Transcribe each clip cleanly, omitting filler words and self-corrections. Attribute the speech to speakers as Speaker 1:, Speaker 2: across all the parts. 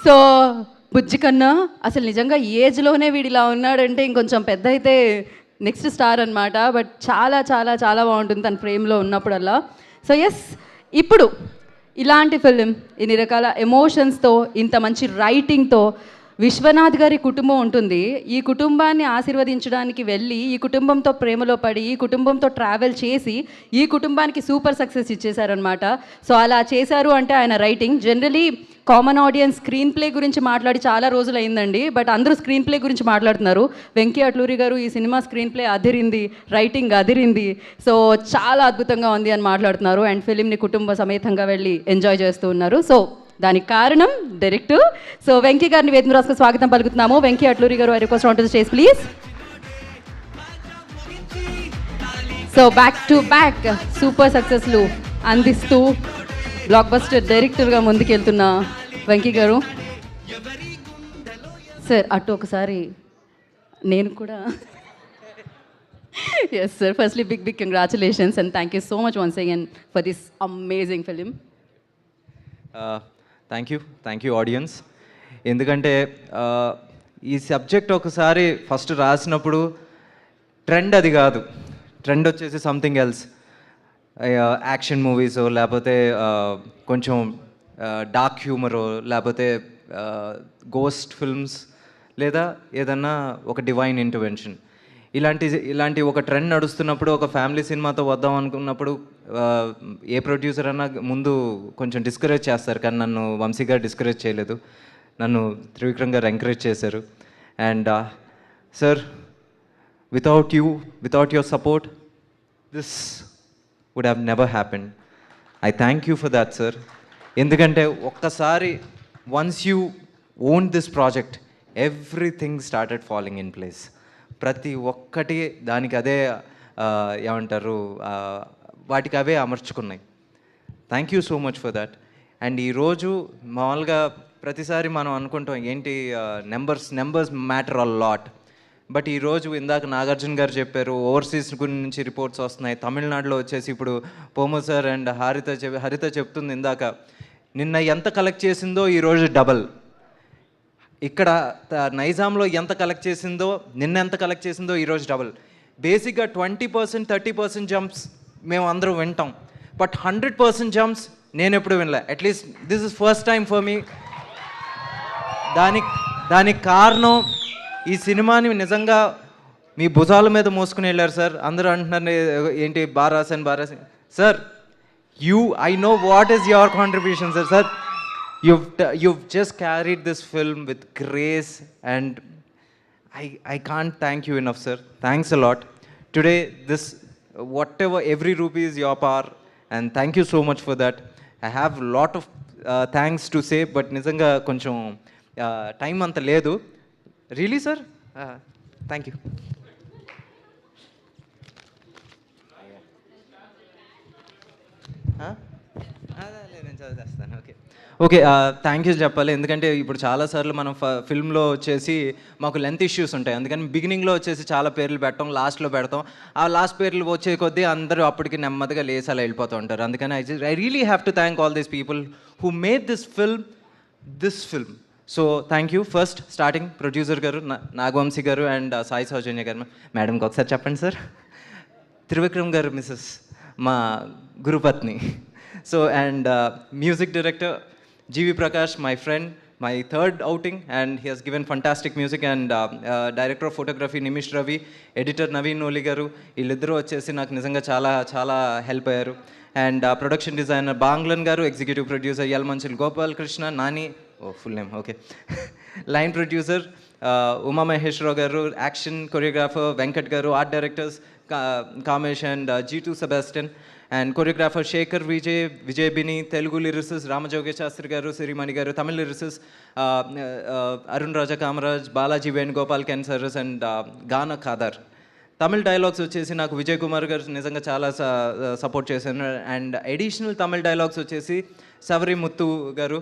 Speaker 1: So బుజ్జి కన్నా అసలు నిజంగా ఏజ్లోనే వీడిలా ఉన్నాడంటే ఇంకొంచెం పెద్ద అయితే నెక్స్ట్ స్టార్ అనమాట. బట్ చాలా చాలా చాలా బాగుంటుంది తన ఫ్రేమ్లో ఉన్నప్పుడల్లా. సో ఎస్, ఇప్పుడు ఇలాంటి ఫిలిం ఇన్ని రకాల ఎమోషన్స్తో ఇంత మంచి రైటింగ్తో విశ్వనాథ్ గారి కుటుంబం ఉంటుంది. ఈ కుటుంబాన్ని ఆశీర్వదించడానికి వెళ్ళి ఈ కుటుంబంతో ప్రేమలో పడి ఈ కుటుంబంతో ట్రావెల్ చేసి ఈ కుటుంబానికి సూపర్ సక్సెస్ ఇచ్చేశారనమాట. సో అలా చేశారు అంటే ఆయన writing. Generally common audience screen play గురించి మాట్లాడి చాలా రోజులు అయిందండి. బట్ అందరూ స్క్రీన్ ప్లే గురించి మాట్లాడుతున్నారు. వెంకీ అట్లూరి గారు ఈ సినిమా స్క్రీన్ ప్లే అదిరింది, రైటింగ్ అదిరింది, సో చాలా అద్భుతంగా ఉంది అని మాట్లాడుతున్నారు. అండ్ ఫిలింని కుటుంబ సమేతంగా వెళ్ళి ఎంజాయ్ చేస్తూ ఉన్నారు. సో దానికి కారణం డైరెక్టర్. సో వెంకీ గారిని వేదిక రాసుకు స్వాగతం పలుకుతున్నాము. Venky Atluri garu I request on to the stage please. So back to back super సక్సెస్లు అందిస్తూ బ్లాక్ బస్టర్ డైరెక్టర్గా ముందుకెళ్తున్న వెంకీ గారు. సార్ అటు ఒకసారి నేను కూడా. Yes sir, firstly big congratulations and thank you so much once again for this amazing film.
Speaker 2: Thank you audience. ఎందుకంటే ఈ సబ్జెక్ట్ ఒకసారి ఫస్ట్ రాసినప్పుడు ట్రెండ్ అది కాదు, ట్రెండ్ వచ్చేసి సంథింగ్ ఎల్స్. యాక్షన్ మూవీసో లేకపోతే కొంచెం డార్క్ హ్యూమరో లేకపోతే గోస్ట్ ఫిల్మ్స్ లేదా ఏదన్నా ఒక డివైన్ ఇంటర్వెన్షన్ ఇలాంటి ఒక ట్రెండ్ నడుస్తున్నప్పుడు ఒక ఫ్యామిలీ సినిమాతో వద్దాం అనుకున్నప్పుడు ఏ ప్రొడ్యూసర్ అన్నా ముందు కొంచెం డిస్కరేజ్ చేస్తారు. కానీ నన్ను వంశీ గారు డిస్కరేజ్ చేయలేదు, నన్ను త్రివిక్రమ్ గారు ఎంకరేజ్ చేశారు. And sir, without your support this would have never happened. I thank you for that sir. ఎందుకంటే ఒక్కసారి once you own this project everything started following in place. ప్రతి ఒక్కటి దానికి అదే ఏమంటారు, వాటికి అవే అమర్చుకున్నాయి. Thank you so much for that. And ఈరోజు మామూలుగా ప్రతిసారి మనం అనుకుంటాం ఏంటి numbers matter a lot. But ఈరోజు ఇందాక నాగార్జున గారు చెప్పారు ఓవర్సీస్ గురించి రిపోర్ట్స్ వస్తున్నాయి. తమిళనాడులో వచ్చేసి ఇప్పుడు పోమో సార్ అండ్ హరిత చెప్తుంది ఇందాక, నిన్న ఎంత కలెక్ట్ చేసిందో ఈరోజు డబల్. ఇక్కడ నైజాంలో ఎంత కలెక్ట్ చేసిందో నిన్న ఎంత కలెక్ట్ చేసిందో ఈరోజు డబుల్. బేసిక్గా 20% 30% జంప్స్ మేము అందరూ వింటాం, బట్ 100% జంప్స్ నేను ఎప్పుడు వినలే. At least this is first time for me. దానికి కారణం ఈ సినిమాని నిజంగా మీ భుజాల మీద మోసుకుని వెళ్ళారు సార్. అందరూ అంటున్నారు ఏంటి బారాసన్ sir. I know what is your contribution, sir. You've just carried this film with grace, and I can't thank you enough, sir. Thanks a lot. Today, every rupee is your power, and thank you so much for that. I have a lot of thanks to say, but nizanga koncham time anta ledu. Really, sir? Thank you. Okay, thank you చెప్పాలి. ఎందుకంటే ఇప్పుడు చాలాసార్లు మనం ఫిల్మ్లో వచ్చేసి మాకు length issues ఉంటాయి. అందుకని బిగినింగ్లో వచ్చేసి చాలా పేర్లు పెట్టడం, లాస్ట్లో పెడతాం. ఆ లాస్ట్ పేర్లు వచ్చే కొద్దీ అందరూ అప్పటికి నెమ్మదిగా లేసి అలా వెళ్ళిపోతూ ఉంటారు. అందుకని I really have to thank all these people who made this film. So thank you. First starting producer గారు నాగవంశీ గారు అండ్ సాయి సౌజన్య గారు. మేడంకి ఒకసారి చెప్పండి సార్. త్రివిక్రమ్ గారు మిస్సెస్ మా గురుపత్ని. So and music director GV Prakash, my friend, my third outing, and he has given fantastic music. And director of photography Nimish Ravi, editor Naveen Noli garu, వీళ్ళిద్దరూ వచ్చేసి నాకు నిజంగా చాలా చాలా హెల్ప్ అయ్యారు. And production designer Banglan garu, executive producer Yalamanchili Gopal Krishna Nani, full name okay, line producer Uma Maheswararao garu, action choreographer Venkat garu, art directors Kamesh and G2 Sebastian, and choreographer Shekhar Vijay Bini, Telugu lyricists Ramajogayya Sastry garu, Sirimani garu, Tamil lyricists Arun Raja Kamaraj, Balaji Venugopal కెన్సర్స్ and Gana Khader. Tamil dialogues వచ్చేసి నాకు విజయ్ కుమార్ గారు నిజంగా చాలా సపోర్ట్ చేశాను. అండ్ అడిషనల్ తమిళ డైలాగ్స్ వచ్చేసి సవరి ముత్తు గారు,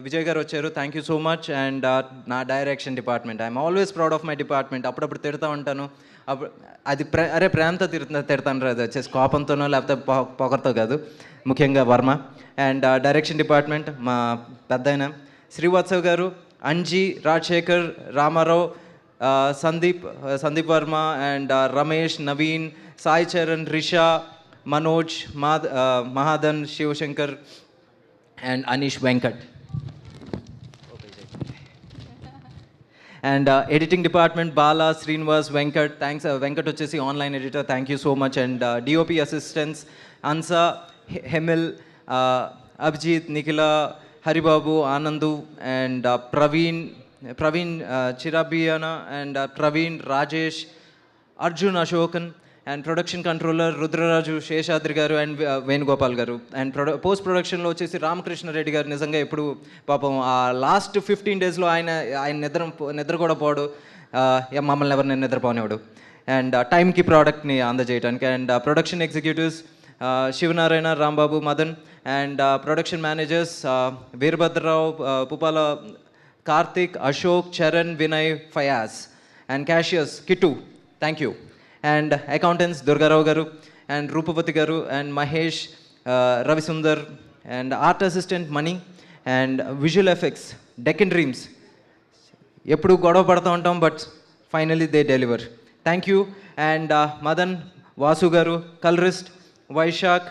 Speaker 2: విజయ్ గారు వచ్చారు. Thank you so much. And నా direction department, I'm always proud of my department. అప్పుడప్పుడు తిడతా ఉంటాను, అది ప్రేమతో తిడతాను, అది వచ్చేసి కోపంతోనో లేకపోతే పొగర్తో కాదు, ముఖ్యంగా వర్మ. అండ్ డైరెక్షన్ డిపార్ట్మెంట్ మా పెద్ద ఆయన Srivatsav garu, Anji, Rajasekhar, Ramarao, Sandeep Varma and Ramesh, Naveen, Sai Charan, Risha, Manoj, Mahadan, Sivasankar and Anish Venkat. And editing department Bala, Srinivas, Venkat. Thanks. Venkat వచ్చేసి online editor, thank you so much. And DOP assistants Ansa, Hemil, Abhijit, Nikhila, Haribabu, Anandu and Praveen చిరాబియానా and Praveen, Rajesh, Arjun, Ashokan and production controller Rudraraju, Seshadri garu and Venugopal garu. And post ప్రొడక్షన్లో వచ్చేసి రామకృష్ణారెడ్డి గారు. నిజంగా ఎప్పుడు పాపం ఆ లాస్ట్ 15 డేస్లో ఆయన నిద్ర కూడా పోడు, మమ్మల్ని ఎవరిని నిద్రపోనివాడు. అండ్ టైంకి ప్రోడక్ట్ని అందజేయడానికి. And production executives Sivanarayana, Rambabu, Madan. And production managers Veerabhadrarao, Pupala, Karthik, Ashok, Charan, Vinay, Fayaz. And cashiers Kittu, thank you. And accountants Durgarao garu and Rupavathi garu and Mahesh, Ravisundar. And art assistant Mani. And visual effects Deccan Dreams. ఎప్పుడు గొడవ పడుతూ ఉంటాం, but finally they deliver. Thank you. And Madan, Vasu garu, colourist Vaisakh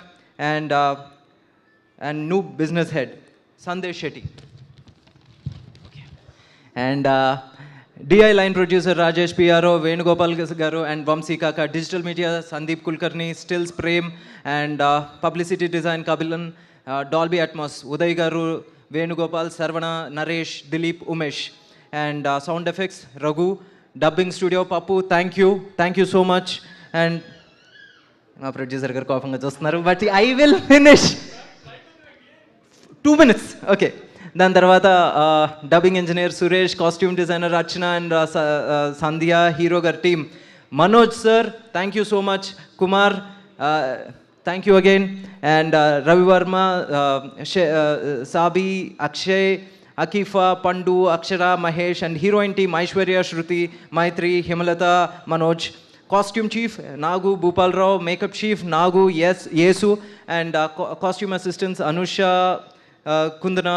Speaker 2: and new business head Sandesh Shetty. And DI line producer Rajesh, PRO Venugopal garu and Vamsi Kaka. Digital media Sandeep Kulkarni, stills Prem and publicity design Kapilan, Dolby Atmos Uday garu, Venugopal, Sharvana, Naresh, Dilip, Umesh. And sound effects Raghu, dubbing studio Pappu. Thank you so much. And మా producer garu కోపంగా చూస్తున్నారు, but I will finish 2 minutes. Okay. దాని తర్వాత dubbing engineer Suresh, costume designer Archana and Sandhya, hero గారి team Manoj sir, thank you so much. Kumar, thank you again. And Ravivarma, Sabi, Akshay, Akifa, Pandu, Akshara, Mahesh. And heroine team Aishwarya, Shruti, Maitri, Himalatha, Manoj. Costume chief Nagu, Bhupalarao. Makeup chief Nagu, Yesu. And costume assistants Anusha, Kundana,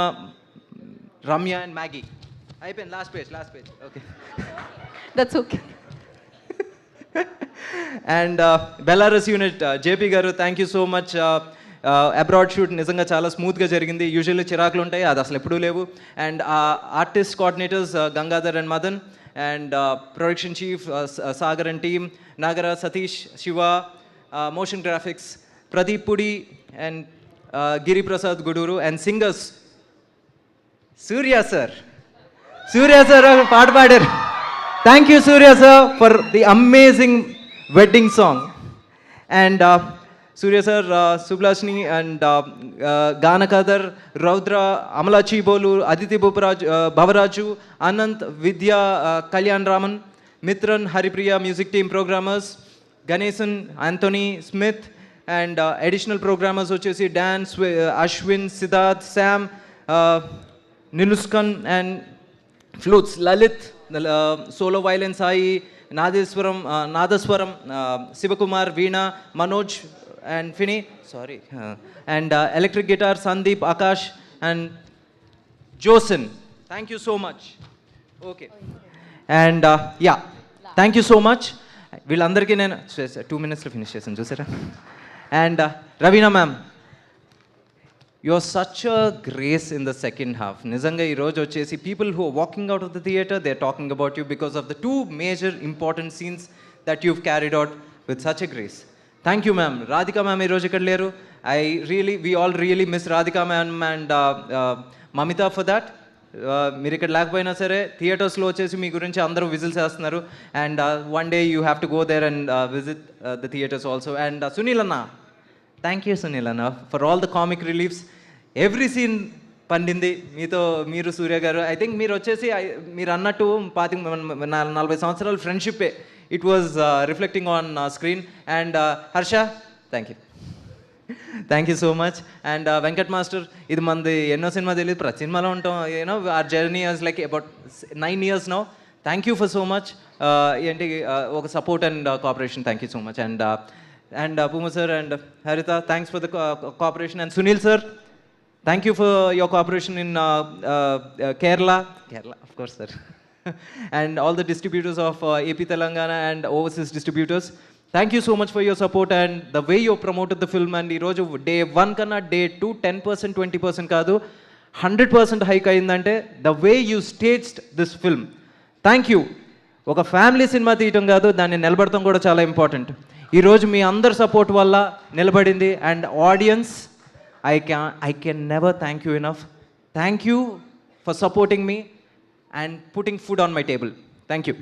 Speaker 2: Ramya and Maggie. అయిపోయింది. Last page. Okay,
Speaker 1: that's okay.
Speaker 2: And Belarus unit JP garu, thank you so much. Abroad shoot నిజంగా చాలా స్మూత్గా జరిగింది. Usually చిరాకులు ఉంటాయి, అది అసలు ఎప్పుడూ లేవు. And artist coordinators Gangadhar and Madan. And production chief Sagar and team, Nagara, Satish, Shiva. Motion graphics Pradeep Pudi and Giriprasad Guduru. And singers Surya sir పాట పాడారు. Thank you Surya sir for the amazing wedding song. And Surya sir, సుబ్లాష్ని అండ్ గానకాదర్, Raudra, Amala Chibolu, Aditi Bhavaraju, Anant, Vidya, Kalyan Raman, Mithran, Haripriya, music team programmers Ganesan, Anthony, Smith. And additional programmers వచ్చేసి Don, Ashwin, Siddharth, Sam, నిలుస్కన్. And flutes Lalit, solo violin Sai, nadaswaram Shivakumar, veena, Manoj and ఫిని, sorry. And electric guitar Sandeep, Akash and Jason. Thank you so much. Okay. And yeah, thank you so much. వీళ్ళందరికీ నేను 2 minutesలో finish చేశాను, చూసారా. And Raveena ma'am, you are such a grace in the second half. నిజంగా ఈరోజు వచ్చేసి people who walking out of the theatre, they are talking about you because of the 2 major important scenes that you've carried out with such a grace. Thank you ma'am. Radhika ma'am ఈరోజు ఇక్కడ లేరు. we all really miss Radhika ma'am and Mamitha for that. మీరు ఇక్కడ లేకపోయినా సరే థియేటర్స్లో వచ్చేసి మీ గురించి అందరూ విజిల్స్ వేస్తున్నారు. And one day you have to go there and visit the theatres also. And Sunil అన్న, థ్యాంక్ యూ సునీల్ అన్న for all the comic reliefs. Every scene పండింది మీతో, మీరు సూర్య గారు. ఐ థింక్ మీరు వచ్చేసి మీరు అన్నట్టు 40 సంవత్సరాల ఫ్రెండ్షిప్పే it was reflecting on screen. And Harsha, thank you so much. And Venkat master, ఇది మనది ఎన్నో సినిమా తెలియదు, ప్రతి సినిమాలో ఉంటాం. You know our journey was like about 9 years now. Thank you for so much. ఏంటి ఒక support and cooperation. Thank you so much. And Pooma sir and Haritha, thanks for the cooperation. And Sunil sir, Thank you for your cooperation in Kerala, of course, sir, and all the distributors of AP Telangana and overseas distributors. Thank you so much for your support and the way you promoted the film. And ఈరోజు day 1 కన్నా day 2 10% 20% కాదు 100% hike అయిందంటే the way you staged this film. Thank you. ఒక family cinema తీయటం కాదు, దాన్ని నిలబడటం కూడా చాలా ఇంపార్టెంట్. ఈరోజు మీ అందరి సపోర్ట్ వల్ల నిలబడింది. And audience, I can never thank you enough. Thank you for supporting me and putting food on my table. Thank you.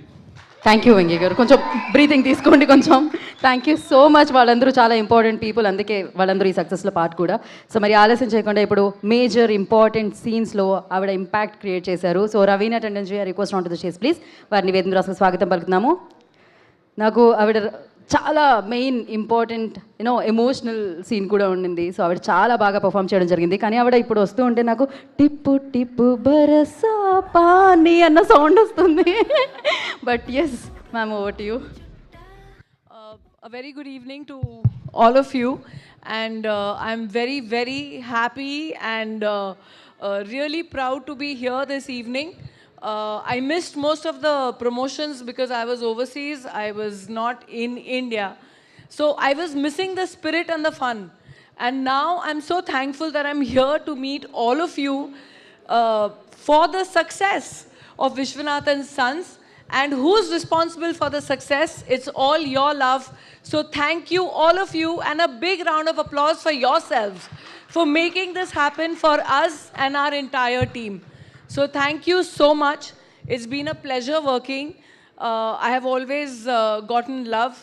Speaker 1: Thank you Venky గారు. కొంచెం బ్రీతింగ్ తీసుకోండి కొంచెం. Thank you so much. వాళ్ళందరూ చాలా ఇంపార్టెంట్ పీపుల్, అందుకే వాళ్ళందరూ ఈ సక్సెస్లో పార్ట్ కూడా. సో మరి ఆలస్యం చేయకుండా ఇప్పుడు మేజర్ ఇంపార్టెంట్ సీన్స్లో ఆవిడ ఇంపాక్ట్ క్రియేట్ చేశారు. So Raveena Tandon ji, request on to the stage please. వారిని వేదిక రాసుకు స్వాగతం పలుకుతున్నాము. నాకు ఆవిడ చాలా మెయిన్ ఇంపార్టెంట్ ఎమోషనల్ సీన్ కూడా ఉండింది. సో ఆవిడ చాలా బాగా పర్ఫామ్ చేయడం జరిగింది. కానీ ఆవిడ ఇప్పుడు వస్తూ ఉంటే నాకు టిప్పు టిప్పు బరసా పానీ అన్న సౌండ్ వస్తుంది. But yes ma'am, over to you.
Speaker 3: A very good evening to all of you, and I'm very, very happy and really proud to be here this evening. I missed most of the promotions because I was overseas. I was not in India. So I was missing the spirit and the fun. And now I'm so thankful that I'm here to meet all of you for the success of Vishwanath and Sons. And who's responsible for the success? It's all your love. So thank you, all of you, and a big round of applause for yourselves for making this happen for us and our entire team. So thank you so much. It's been a pleasure working. I have always gotten love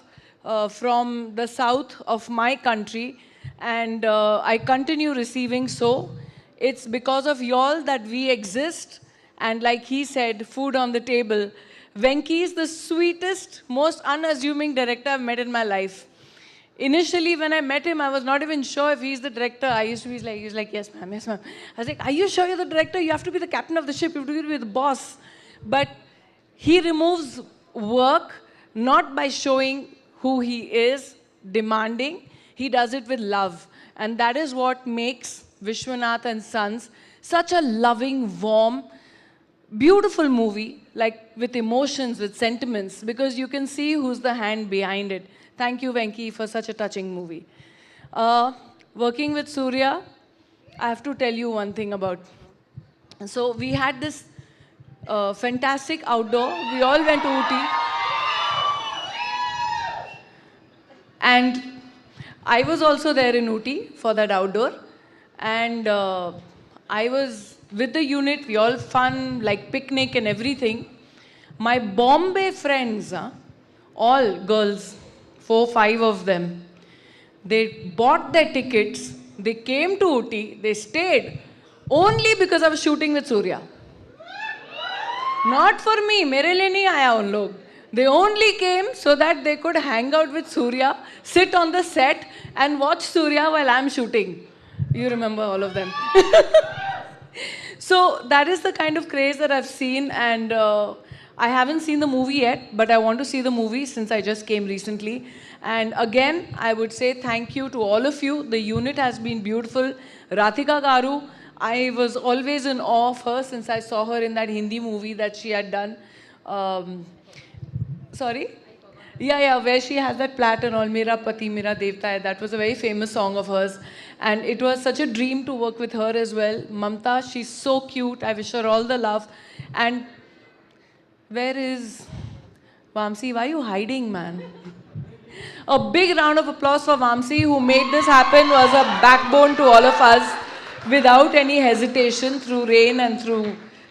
Speaker 3: from the south of my country, and I continue receiving so. It's because of y'all that we exist, and like he said, food on the table. Venki is the sweetest, most unassuming director I've met in my life. Initially, when I met him, I was not even sure if he's the director. I used to be like, he's like, yes, ma'am, yes, ma'am. I was like, are you sure you're the director? You have to be the captain of the ship. You have to be the boss. But he removes work not by showing who he is, demanding. He does it with love. And that is what makes Vishwanath and Sons such a loving, warm, beautiful movie, like with emotions, with sentiments, because you can see who's the hand behind it. Thank you, Venki, for such a touching movie. Working with Surya, I have to tell you one thing about. So we had this fantastic outdoor. We all went to Ooty. And I was also there in Ooty for that outdoor. And I was with the unit. We all fun, like picnic and everything. My Bombay friends, all girls, 4-5 of them, they bought their tickets, they came to Ooty, they stayed only because I was shooting with Surya. Not for me, mere liye nahi aaya un log. They only came so that they could hang out with Surya, sit on the set and watch Surya while I'm shooting. You remember all of them. So that is the kind of craze that I've seen, and I haven't seen the movie yet, but I want to see the movie since I just came recently. And again, I would say thank you to all of you. The unit has been beautiful. Rathika Garu, I was always in awe of her since I saw her in that Hindi movie that she had done. Sorry? Yeah, where she has that plait and all, Mera Pati, Mera Devta Hai. That was a very famous song of hers. And it was such a dream to work with her as well. Mamta, she's so cute. I wish her all the love. And where is Vamsi? Why are you hiding, man? A big round of applause for Vamsi, who made this happen, was a backbone to all of us without any hesitation through rain and through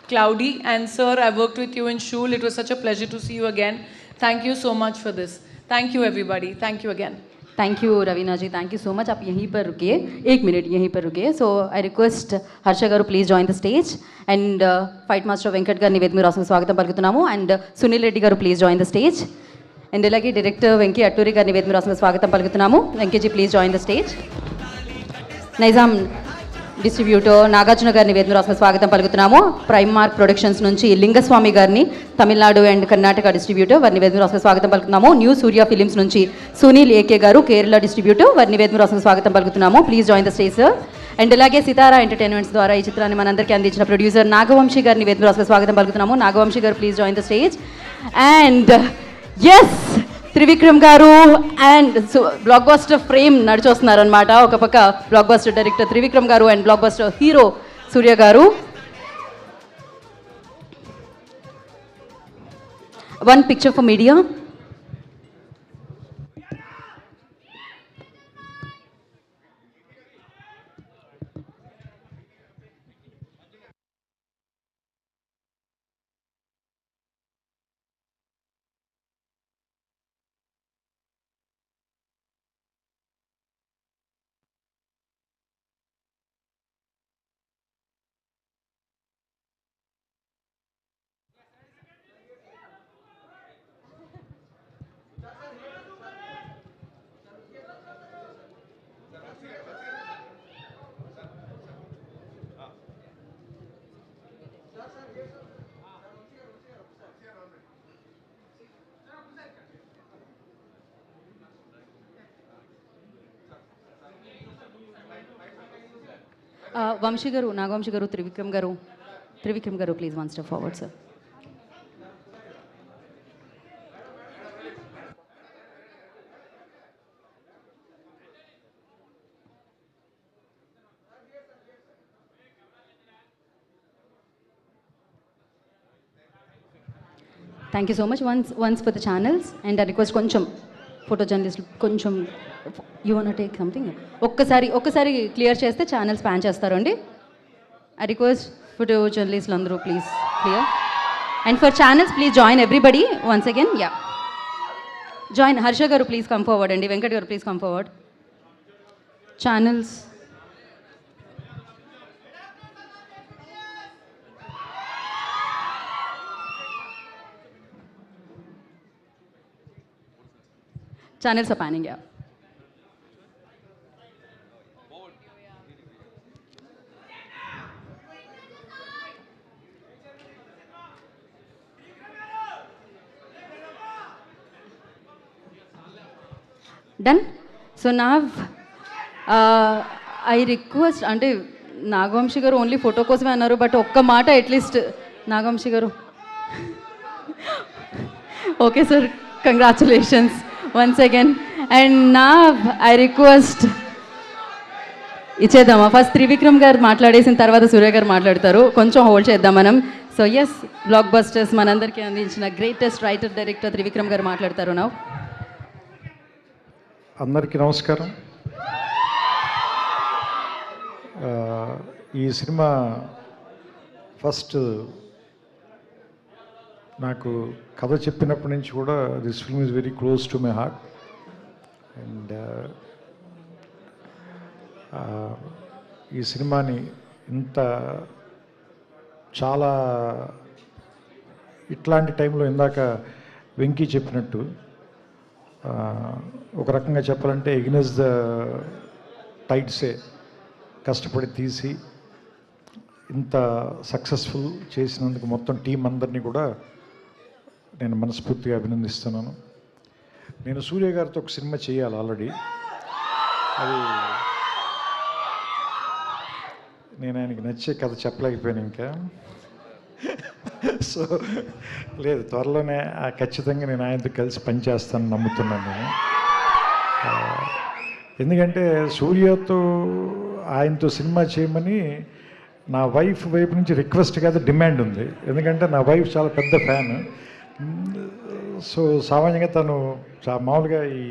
Speaker 3: cloudy. And sir, I worked with you in Shul. It was such a pleasure to see you again. Thank you so much for this. Thank you, everybody. Thank you again.
Speaker 1: Thank you Raveena ji, thank you so much. आप यहीं पर रुकिए, 1 minute यहीं पर रुकिए. सो I request Harsha గారు please join the stage. And fight master Venkat గారిని వేదిక మీద రాసిన స్వాగతం పలుకుతున్నాము. And Sunil Reddy garu please join the stage. And ఇలాగే డైరెక్టర్ వెంకీ అట్టూరి గారిని వేదిక మీద రాసిన స్వాగతం పలుకుతున్నాము. Venkyji please join the stage. Nizam distributor Nagarjuna గారిని వేదిక మీద రాసిన స్వాగతం పలుకుతున్నాము. ప్రైమ్ మార్క్ ప్రొడక్షన్స్ నుంచి లింగస్వామి గారిని, తమిళనాడు అండ్ కర్ణాటక డిస్ట్రిబ్యూటర్, వారిని వేదిక మీద రాసిన స్వాగతం పలుకుతున్నాము. న్యూ సూర్య ఫిలిమ్స్ నుంచి సునీల్ ఏకే గారు, కేరళ డిస్ట్రిబ్యూటర్, వారిని వేదిక మీద రాసిన స్వాగతం పలుకుతున్నాము. Please join the stage sir. And అలాగే సితారా ఎంటర్టైన్మెంట్స్ ద్వారా ఈ చిత్రాన్ని మనందరికీ అందించిన ప్రొడ్యూసర్ నాగవంశీ గారిని వేదికగా స్వాగతం పలుకుతున్నాము. నాగవంశీ గారు, please join the stage. And yes, Trivikram గారు అండ్ బ్లాక్ బస్టర్ ఫ్రేమ్ నడిచొస్తున్నారనమాట. ఒక పక్క బ్లాక్ బస్టర్ డైరెక్టర్ త్రివిక్రమ్ గారు and blockbuster hero Suriya గారు. One picture for media. Vamsi గారు, నాగవంశీ గారు, త్రివిక్రమ్ గారు please one step forward sir. Thank you so much. Once for the channels and I request కొంచెం photo journalist కొంచెం యూ వాంట్ టేక్ సంథింగ్ ఒక్కసారి clear చేస్తే channels pan చేస్తారు అండి. ఐ రిక్వెస్ట్ ఫోటో జర్నలిస్టులు అందరూ please clear. And for channels please join everybody once again. Yeah, join. Harsha గారు please come forward అండి. వెంకట్ గారు please come forward. Channels channels are panning. Yeah, done. So now I request అంటే నాగవంశీ గారు only photo కోసమే అన్నారు, but ఒక్క మాట at least Nagavamsi గారు. Okay sir, congratulations once again. And నా ఐ రిక్వెస్ట్ ఇచ్చేద్దామా? ఫస్ట్ త్రివిక్రమ్ గారు మాట్లాడేసిన తర్వాత సూర్య గారు మాట్లాడతారు. కొంచెం హోల్డ్ చేద్దాం మనం. సో ఎస్, బ్లాక్ బస్టర్స్ మనందరికీ అందించిన గ్రేటెస్ట్ రైటర్ డైరెక్టర్ త్రివిక్రమ్ గారు మాట్లాడతారు. నా
Speaker 4: అందరికీ నమస్కారం. ఈ సినిమా ఫస్ట్ నాకు కథ చెప్పినప్పటి నుంచి కూడా this film is very close to my heart. And ఈ సినిమాని ఇంత చాలా ఇట్లాంటి టైంలో ఇందాక వెంకీ చెప్పినట్టు ఒక రకంగా చెప్పాలంటే ఎగ్నెస్ ద టైడ్సే కష్టపడి తీసి ఇంత సక్సెస్ఫుల్ చేసినందుకు మొత్తం టీం అందరినీ కూడా నేను మనస్ఫూర్తిగా అభినందిస్తున్నాను. నేను సూర్య గారితో ఒక సినిమా చేయాలి ఆల్రెడీ. అది నేను ఆయనకి నచ్చే కథ చెప్పలేకపోయాను ఇంకా. సో లేదు, త్వరలోనే ఖచ్చితంగా నేను ఆయనతో కలిసి పనిచేస్తానని నమ్ముతున్నాను నేను. ఎందుకంటే సూర్యతో ఆయనతో సినిమా చేయమని నా వైఫ్ వైపు నుంచి రిక్వెస్ట్ కాదు, డిమాండ్ ఉంది. ఎందుకంటే నా వైఫ్ చాలా పెద్ద ఫ్యాన్. సో సామాన్యంగా తను మామూలుగా ఈ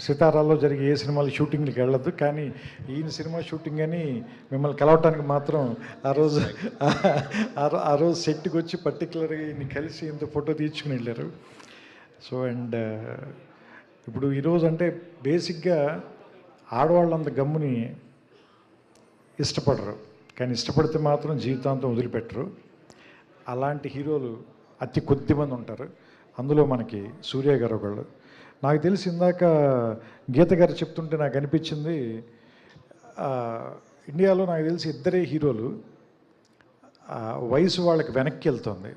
Speaker 4: సితారాల్లో జరిగే ఏ సినిమాలు షూటింగ్కి వెళ్ళదు, కానీ ఈయన సినిమా షూటింగ్ అని మిమ్మల్ని కలవటానికి మాత్రం ఆ రోజు సెట్కి వచ్చి పర్టికులర్గా ఈయన్ని కలిసి ఇంత ఫోటో తీర్చుకుని వెళ్ళారు. సో అండ్ ఇప్పుడు ఈరోజు అంటే బేసిక్గా ఆడవాళ్ళంత గమ్ముని ఇష్టపడరు, కానీ ఇష్టపడితే మాత్రం జీవితాంతం వదిలిపెట్టరు. అలాంటి హీరోలు అతి కొద్ది మంది ఉంటారు. అందులో మనకి సూర్య గారు ఒకళ్ళు. నాకు తెలిసి ఇందాక గీత గారు చెప్తుంటే నాకు అనిపించింది, ఇండియాలో నాకు తెలిసి ఇద్దరే హీరోలు వయసు వాళ్ళకి వెనక్కి వెళ్తుంది.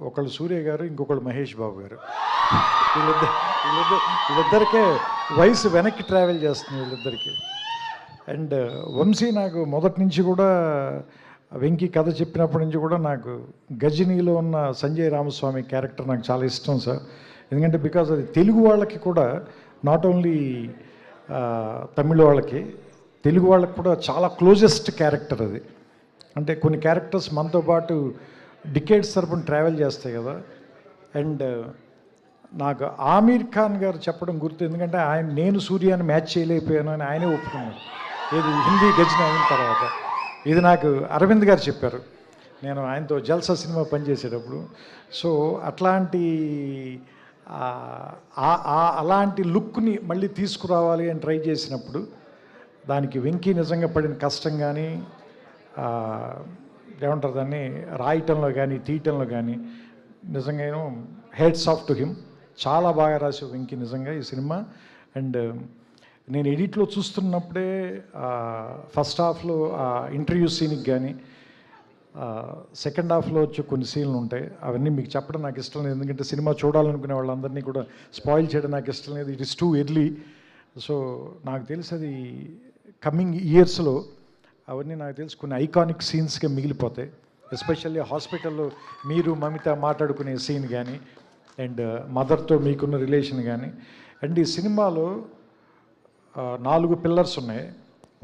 Speaker 4: ఒకళ్ళు సూర్య గారు, ఇంకొకళ్ళు మహేష్ బాబు గారు. వీళ్ళిద్దరికే వయసు వెనక్కి ట్రావెల్ చేస్తుంది వీళ్ళిద్దరికి. అండ్ వంశీ నాకు మొదటి నుంచి కూడా వెంకీ కథ చెప్పినప్పటి నుంచి కూడా నాకు గజనీలో ఉన్న సంజయ్ రామస్వామి క్యారెక్టర్ నాకు చాలా ఇష్టం సార్. ఎందుకంటే బికాజ్ అది తెలుగు వాళ్ళకి కూడా, నాట్ ఓన్లీ తమిళ వాళ్ళకి, తెలుగు వాళ్ళకి కూడా చాలా క్లోజెస్ట్ క్యారెక్టర్ అది. అంటే కొన్ని క్యారెక్టర్స్ మనతో పాటు డికేడ్స్ తరపున ట్రావెల్ చేస్తాయి కదా. అండ్ నాకు ఆమీర్ ఖాన్ గారు చెప్పడం గుర్తు, ఎందుకంటే నేను సూర్యాన్ని మ్యాచ్ చేయలేకపోయాను అని ఆయనే ఒప్పుకున్నారు. ఇది హిందీ గజని అయిన తర్వాత ఇది నాకు అరవింద్ గారు చెప్పారు, నేను ఆయనతో జల్సా సినిమా పనిచేసేటప్పుడు. సో అలాంటి లుక్ని మళ్ళీ తీసుకురావాలి అని ట్రై చేసినప్పుడు దానికి వెంకీ నిజంగా పడిన కష్టం కానీ, ఏమంటారు దాన్ని, రాయటంలో కానీ తీయటంలో కానీ నిజంగా హెడ్స్ ఆఫ్ టు హిమ్. చాలా బాగా రాసే వెంకీ నిజంగా ఈ సినిమా. అండ్ నేను ఎడిట్లో చూస్తున్నప్పుడే ఫస్ట్ హాఫ్లో ఇంటర్వ్యూ సీన్కి కానీ, సెకండ్ హాఫ్లో వచ్చే కొన్ని సీన్లు ఉంటాయి, అవన్నీ మీకు చెప్పడం నాకు ఇష్టం లేదు. ఎందుకంటే సినిమా చూడాలనుకునే వాళ్ళందరినీ కూడా స్పాయిల్ చేయడం నాకు ఇష్టం లేదు. It is too early. So నాకు తెలిసి అది కమింగ్ ఇయర్స్లో అవన్నీ నాకు తెలిసి కొన్ని ఐకానిక్ సీన్స్గా మిగిలిపోతాయి. ఎస్పెషల్లీ హాస్పిటల్లో మీరు మమిత మాట్లాడుకునే సీన్ కానీ, అండ్ మదర్తో మీకున్న రిలేషన్ కానీ. అండ్ ఈ సినిమాలో 4 పిల్లర్స్ ఉన్నాయి.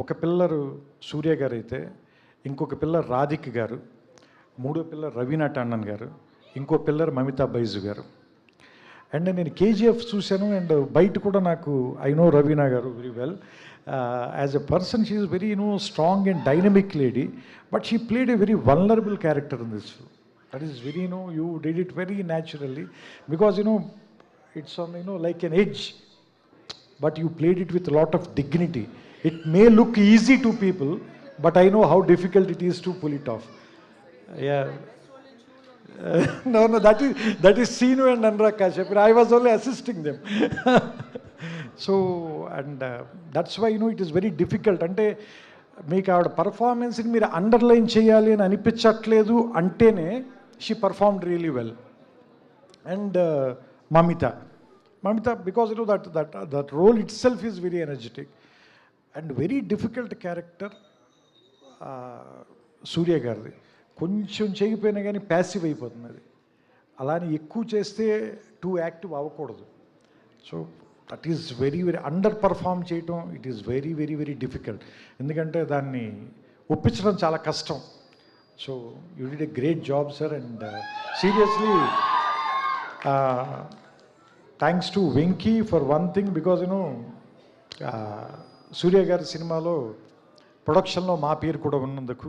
Speaker 4: ఒక పిల్లరు సూర్య గారు అయితే, ఇంకొక పిల్లర్ రాధిక్ గారు, 3వ పిల్లర్ రవీనా టండన్ గారు, ఇంకో పిల్లర్ మమితా బైజు గారు. అండ్ నేను కేజీఎఫ్ చూశాను. అండ్ బయట కూడా నాకు ఐ నో రవీనా గారు very well. As a person she is very strong and dynamic lady, but she played a very vulnerable character in this film. That is very, you did it very naturally, because it's on, like an edge, but you played it with a lot of dignity. It may look easy to people, but I know how difficult it is to pull it off. Yeah. No, that is Sinu and Anurag Kashyap. I was only assisting them. So, and that's why, it is very difficult. Ante మీకు ఆవిడ పర్ఫార్మెన్స్ని మీరు underline చేయాలి అని అనిపించట్లేదు అంటేనే she performed really well. And Mamitha, because that role itself is very energetic and very difficult character. Surya గారిది కొంచెం చేయకపోయినా కానీ ప్యాసివ్ అయిపోతుంది అది. అలానే ఎక్కువ చేస్తే టూ యాక్టివ్ అవ్వకూడదు. So that is very under perform చేయటం, it is very very very difficult. ఎందుకంటే దాన్ని ఒప్పించడం చాలా కష్టం. So you did a great job sir. And seriously thanks to Venky for one thing, because Surya గారి సినిమాలో ప్రొడక్షన్లో మా పేరు కూడా ఉన్నందుకు.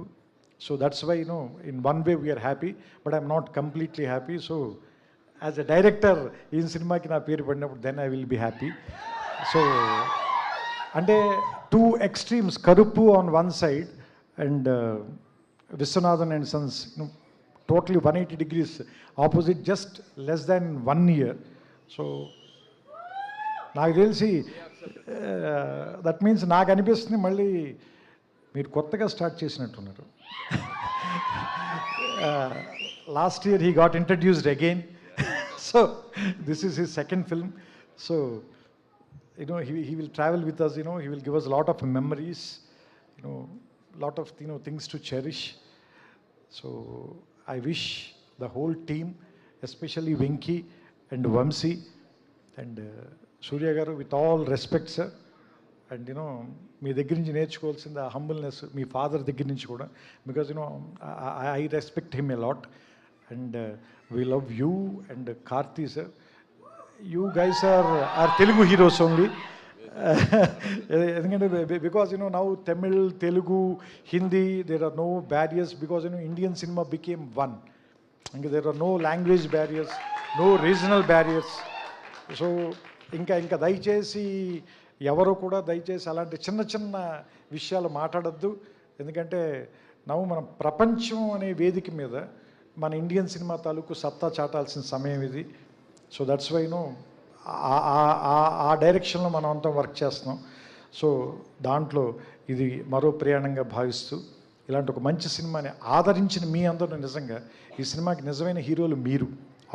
Speaker 4: So that's why in one way we are happy, but I'm not completely happy. So as a director ఈ సినిమాకి నా పేరు పడినప్పుడు then I will be happy. So అంటే 2 extremes, Karuppu on one side and Vishwanathan and sons, totally 180 degrees opposite, just less than 1 year. So నాకు తెలిసి that means నాకు అనిపిస్తుంది మళ్ళీ మీరు కొత్తగా స్టార్ట్ చేసినట్టున్నారు. Last year he got introduced again. So this is his second film. So he will travel with us. He will give us a lot of memories. Lot of things to cherish. So I wish the whole team, especially Venki and Vamsi and Surya garu, with all respect sir, and మీ దగ్గర నుంచి నేర్చుకోవాల్సింది ఆ humbleness మీ father దగ్గర నుంచి కూడా, because I respect him a lot. And we love you and Karthi sir. You guys are Telugu heroes only. Because now Tamil, Telugu, Hindi, there are no barriers, because Indian cinema became one. And there are no language barriers, no regional barriers. So ఇంకా దయచేసి ఎవరో కూడా దయచేసి అలాంటి చిన్న చిన్న విషయాలు మాట్లాడద్దు. ఎందుకంటే మన ప్రపంచం అనే వేదిక మీద మన ఇండియన్ సినిమా తాలూకు సత్తా చాటాల్సిన సమయం ఇది. సో దట్స్ వై ఆ డైరెక్షన్లో మనం అంతా వర్క్ చేస్తున్నాం. సో దాంట్లో ఇది మరో ప్రయాణంగా భావిస్తూ ఇలాంటి ఒక మంచి సినిమాని ఆదరించిన మీ అందరూ, నిజంగా ఈ సినిమాకి నిజమైన హీరోలు మీరు,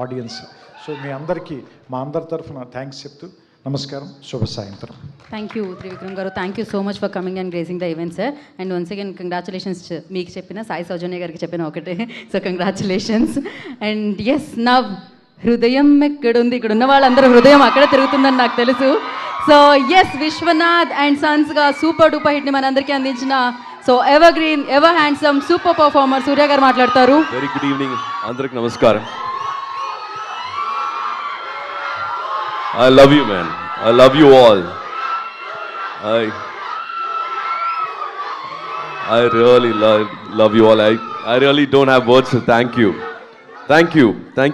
Speaker 4: ఆడియన్స్. సో మీ అందరికీ మా అందరి తరఫున థ్యాంక్స్ చెప్తూ నమస్కారం, శుభ సాయంత్రం.
Speaker 1: థ్యాంక్ యూ త్రివిక్రమ్ గారు, thank you so much for coming and gracing the event sir. And once again congratulations. మీకు చెప్పిన సాయి సౌజన్య గారికి చెప్పిన ఒకటే, సో కంగ్రాచులేషన్స్. అండ్ ఎస్, నా హృదయం ఎక్కడుంది, ఇక్కడ ఉన్న వాళ్ళందరూ హృదయం అక్కడే తిరుగుతుందని నాకు తెలుసు. సో ఎస్, విశ్వనాథ్ అండ్ సన్స్గా సూపర్ డూపర్ హిట్ని మనందరికీ అందించిన so evergreen, ever handsome, super performer Surya garu మాట్లాడతారు.
Speaker 5: వెరీ గుడ్ ఈవినింగ్ అందరికి నమస్కారం. I love you, man. I love you all. I really love you all. I really don't have words to thank you. Thank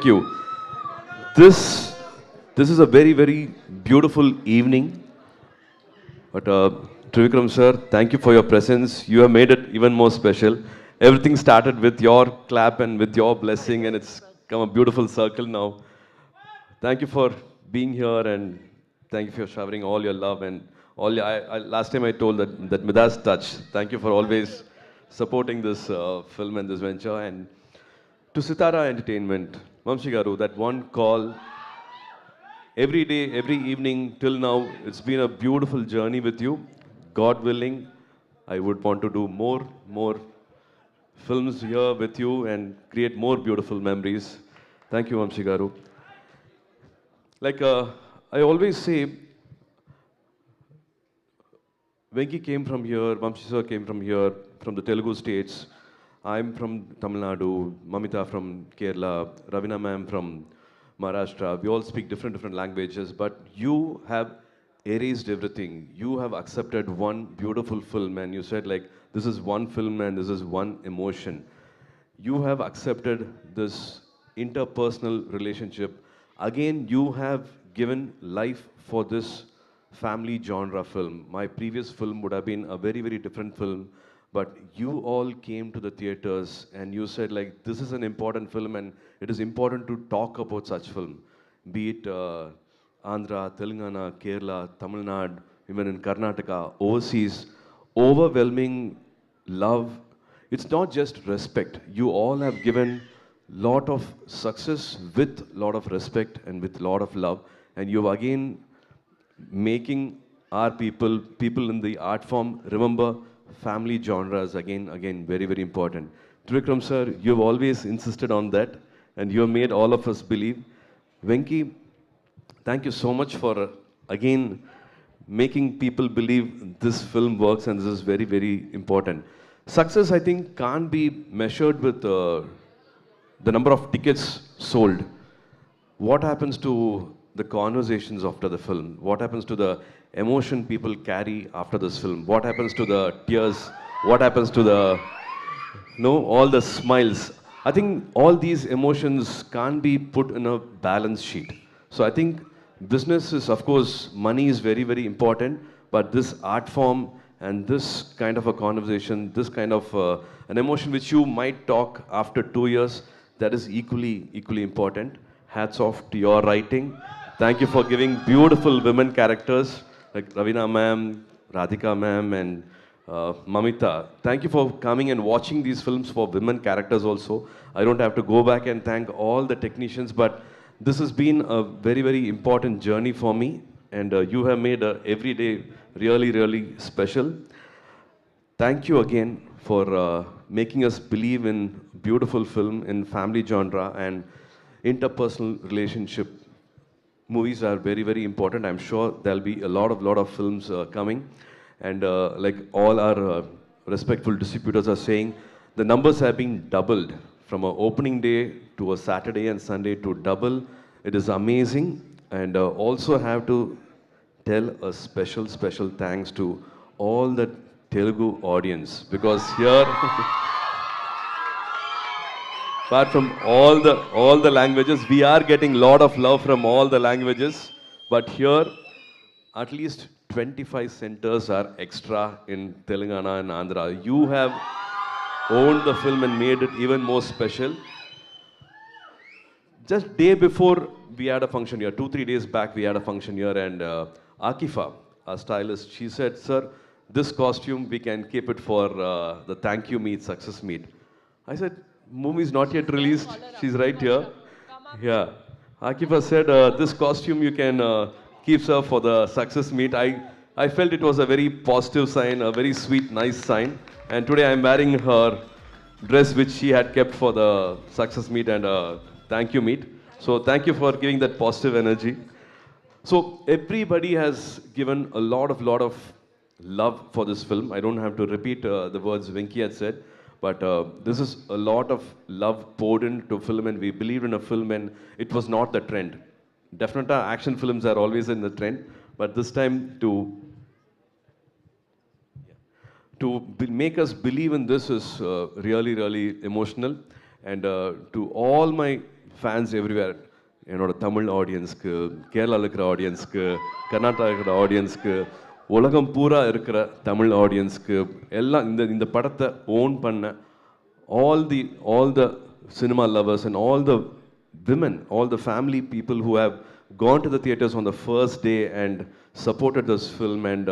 Speaker 5: you. This is a very, very beautiful evening. But Trivikram sir, thank you for your presence. You have made it even more special. Everything started with your clap and with your blessing, and it's come a beautiful circle now. Thank you for being here, and thank you for showering all your love and all your, last time I told that Midas touch. Thank you for always supporting this film and this venture. And to Sitara Entertainment, Vamshi Garu, that one call every day, every evening till now, it's been a beautiful journey with you. God willing, I would want to do more films here with you and create more beautiful memories. Thank you, Vamshi Garu. Like I always say, Venki came from here, Vamshi sir came from here, from the Telugu states. I'm from Tamil Nadu, Mamita from Kerala, Ravina ma'am from Maharashtra. We all speak different languages, but you have erased everything. You have accepted one beautiful film, and you said like, this is one film and this is one emotion. You have accepted this interpersonal relationship. Again, you have given life for this family genre film. My previous film would have been a very, very different film, but you all came to the theaters and you said like, this is an important film and it is important to talk about such film. Be it Andhra, Telangana, Kerala, Tamil Nadu, even in Karnataka, overseas, overwhelming love. It's not just respect. You all have given lot of success with lot of respect and with lot of love, and you've again making our people in the art form remember family genres again very, very important. Trivikram sir, you've always insisted on that and you have made all of us believe. Venki, thank you so much for again making people believe this film works, and this is very, very important. Success, I think, can't be measured with the number of tickets sold. What happens to the conversations after the film? What happens to the emotion people carry after this film? What happens to the tears? What happens to the, all the smiles? I think all these emotions can't be put in a balance sheet. So I think business is, of course, money is very, very important, but this art form and this kind of a conversation, this kind of an emotion which you might talk after 2 years, that is equally important. Hats off to your writing. Thank you for giving beautiful women characters like Ravina ma'am, Radhika ma'am, and Mamita. Thank you for coming and watching these films for women characters also. I don't have to go back and thank all the technicians, but this has been a very, very important journey for me, and you have made every day really, really special. Thank you again for making us believe in beautiful film, in family genre, and interpersonal relationship. Movies are very, very important. I'm sure there'll be a lot of films coming, and like all our respectful distributors are saying, the numbers have been doubled from an opening day to a Saturday and Sunday to double. It is amazing, and also have to tell a special thanks to all the Telugu audience, because here apart from all the languages, we are getting lot of love from all the languages, but here at least 25 centers are extra in Telangana and Andhra. You have owned the film and made it even more special. Just day before we had a function here, 2-3 days back we had a function here, and Akifa, our stylist, she said, sir, this costume we can keep it for the thank you meet, success meet. I said, movie is not yet released. She's right here. Yeah. Akifa said, this costume you can keeps her for the success meet. I felt it was a very positive sign, a very sweet, nice sign. And today I'm wearing her dress which she had kept for the success meet and thank you meet. So thank you for giving that positive energy. So everybody has given a lot of love for this film. I don't have to repeat the words Venki had said, but this is a lot of love poured into film, and we believed in a film and it was not the trend. Definitely action films are always in the trend, but this time make us believe in this is really emotional. And to all my fans everywhere, என்னோட தமிழ் ஆடியன்ஸ்க்கு, கேரளாவில் இருக்கிற ஆடியன்ஸ்க்கு, கர்நாடகா இருக்கிற ஆடியன்ஸ்க்கு, உலகம் பூரா இருக்கிற தமிழ் ஆடியன்ஸ்க்கு எல்லாம் இந்த படத்தை ஓன் பண்ண all the cinema lovers and all the women, all the family people who have gone to the theaters on the first day and supported this film. And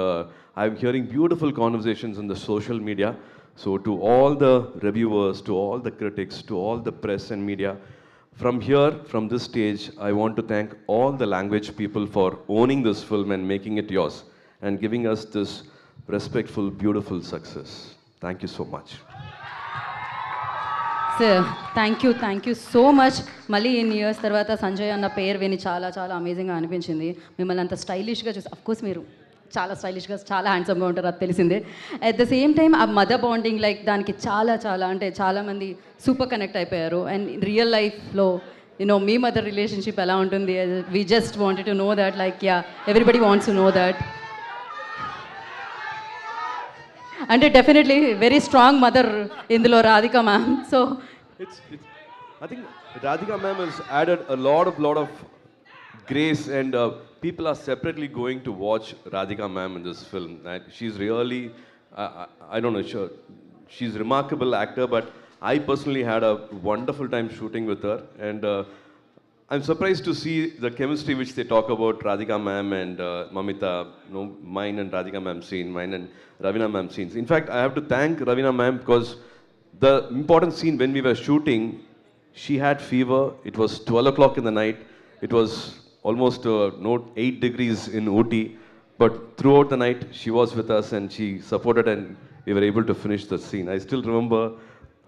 Speaker 5: I'm hearing beautiful conversations in the social media. So to all the reviewers, to all the critics, to all the press and media, from here, from this stage, I want to thank all the language people for owning this film and making it yours and giving us this respectful, beautiful success. Thank you so much.
Speaker 1: Sir thank you so much. మళ్ళీ ఇన్ని years తర్వాత సంజయ్ అన్న పేరు విని చాలా అమేజింగ్గా అనిపించింది. మిమ్మల్ని అంత స్టైలిష్గా చూసి, అఫ్కోర్స్ మీరు చాలా స్టైలిష్గా, చాలా హ్యాండ్సమ్గా ఉంటారు, అది తెలిసిందే. అట్ ద సేమ్ టైం ఆ మదర్ బాండింగ్, లైక్ దానికి చాలా అంటే చాలామంది సూపర్ కనెక్ట్ అయిపోయారు. అండ్ రియల్ లైఫ్లో మీ మదర్ రిలేషన్షిప్ ఎలా ఉంటుంది? We just wanted to know that, like everybody wants to know that. అంటే డెఫినెట్లీ వెరీ స్ట్రాంగ్ మదర్ ఇందులో Radhika ma'am. So
Speaker 5: I think Radhika ma'am has added a lot of grace, and people are separately going to watch Radhika ma'am in this film. And she's really, I don't know, sure, she's a remarkable actor, but I personally had a wonderful time shooting with her, and I'm surprised to see the chemistry which they talk about, Radhika ma'am and Mamita, mine and Radhika ma'am scene, mine and Ravina ma'am scenes. In fact, I have to thank Ravina ma'am because the important scene when we were shooting, she had fever. It was 12 o'clock in the night. It was almost 8 degrees in Ooty. But throughout the night, she was with us and she supported, and we were able to finish the scene. I still remember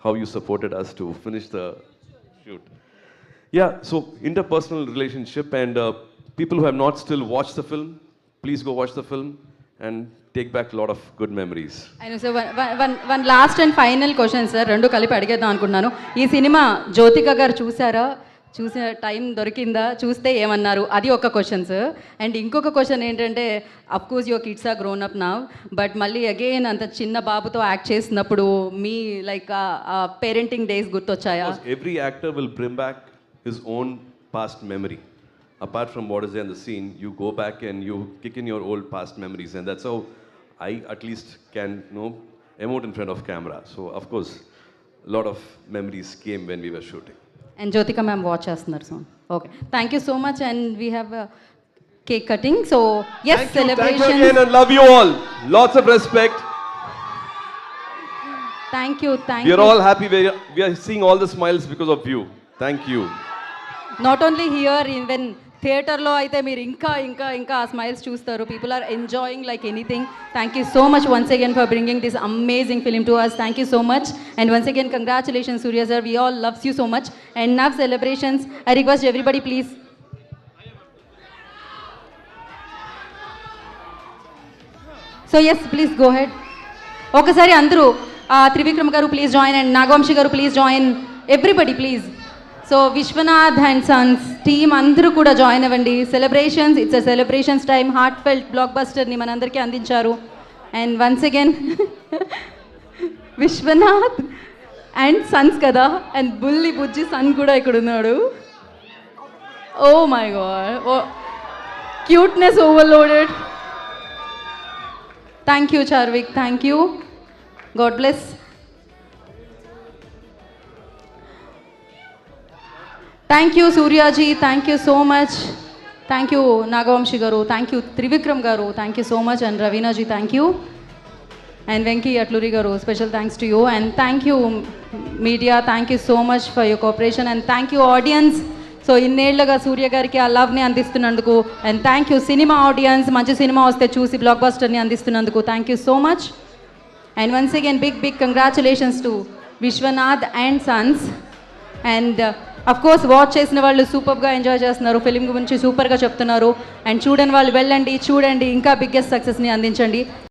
Speaker 5: how you supported us to finish the shoot. Yeah, so interpersonal relationship, and people who have not still watched the film, please go watch the film and take back a lot of good memories.
Speaker 1: అయినా sir one last and final question sir, రెండు కలిపి అడిగేద్దాం అనుకున్నాను. ఈ cinema Jyothika గారు చూసారా? చూసే time దొరికిందా? చూస్తే ఏమన్నారు? అది ఒక క్వశ్చన్ సార్. అండ్ ఇంకొక క్వశ్చన్ ఏంటంటే, of course your kids are grown up now, but మళ్ళీ అగైన్ అంత చిన్న బాబుతో యాక్ట్ చేసినప్పుడు మీ లైక్ పేరెంటింగ్ డేస్ గుర్తొచ్చాయా?
Speaker 5: Every actor will bring back his own past memory. Apart from what is there in the scene, you go back and you kick in your old past memories, and that's how I at least can emote in front of camera. So of course, a lot of memories came when we were shooting.
Speaker 1: And Jyothika ma'am watch చేస్తున్నారు so okay. Thank you so much. And we have cake cutting. So yes,
Speaker 5: Thank you
Speaker 1: celebration.
Speaker 5: again and love you all. Lots of respect.
Speaker 1: Thank you.
Speaker 5: We are all happy. We are seeing all the smiles because of you. Thank you.
Speaker 1: Not only here, even థియేటర్లో అయితే మీరు ఇంకా ఆ smiles చూస్తారు. People are enjoying like anything. Thank you so much once again for bringing this amazing film to us. Thank you so much. And once again congratulations Suriya sir. We all loves you so much. And now celebrations. I request everybody please. So yes, please go head. ఒకసారి అందరూ త్రివిక్రమ్ గారు please join, and Nagavamsi గారు please join, everybody please. So Viswanath and sons team అందరూ కూడా join అవ్వండి. Celebrations, it's a celebrations time. Heartfelt block బస్టర్ని మనందరికీ అందించారు. And once again Viswanath and sons కదా, అండ్ బుల్లి బుజ్జి సన్ కూడా ఇక్కడ ఉన్నాడు. Oh my god, oh cuteness overloaded. Thank you Charvik, thank you. God bless. Thank you Suryaji, thank you so much. Thank you Nagavamsi గారు, థ్యాంక్ యూ త్రివిక్రమ్ గారు, thank you so much. And Raveenaji, thank you. And Venky Atluri garu, special thanks to you. And thank you media, thank you so much for your cooperation. And thank you audience. So ఇన్నేళ్లుగా సూర్య గారికి ఆ లవ్ని అందిస్తున్నందుకు and thank you cinema audience, మంచి cinema వస్తే చూసి బ్లాక్ బస్టర్ని అందిస్తున్నందుకు thank you so much. And once again big congratulations to Vishwanath and sons. And of course watch చేసిన వాళ్ళు సూపర్గా ఎంజాయ్ చేస్తున్నారు, ఫిలిం గురించి సూపర్గా చెప్తున్నారు. అండ్ చూడని వాళ్ళు వెళ్ళండి, చూడండి, ఇంకా బిగ్గెస్ట్ సక్సెస్ని అందించండి.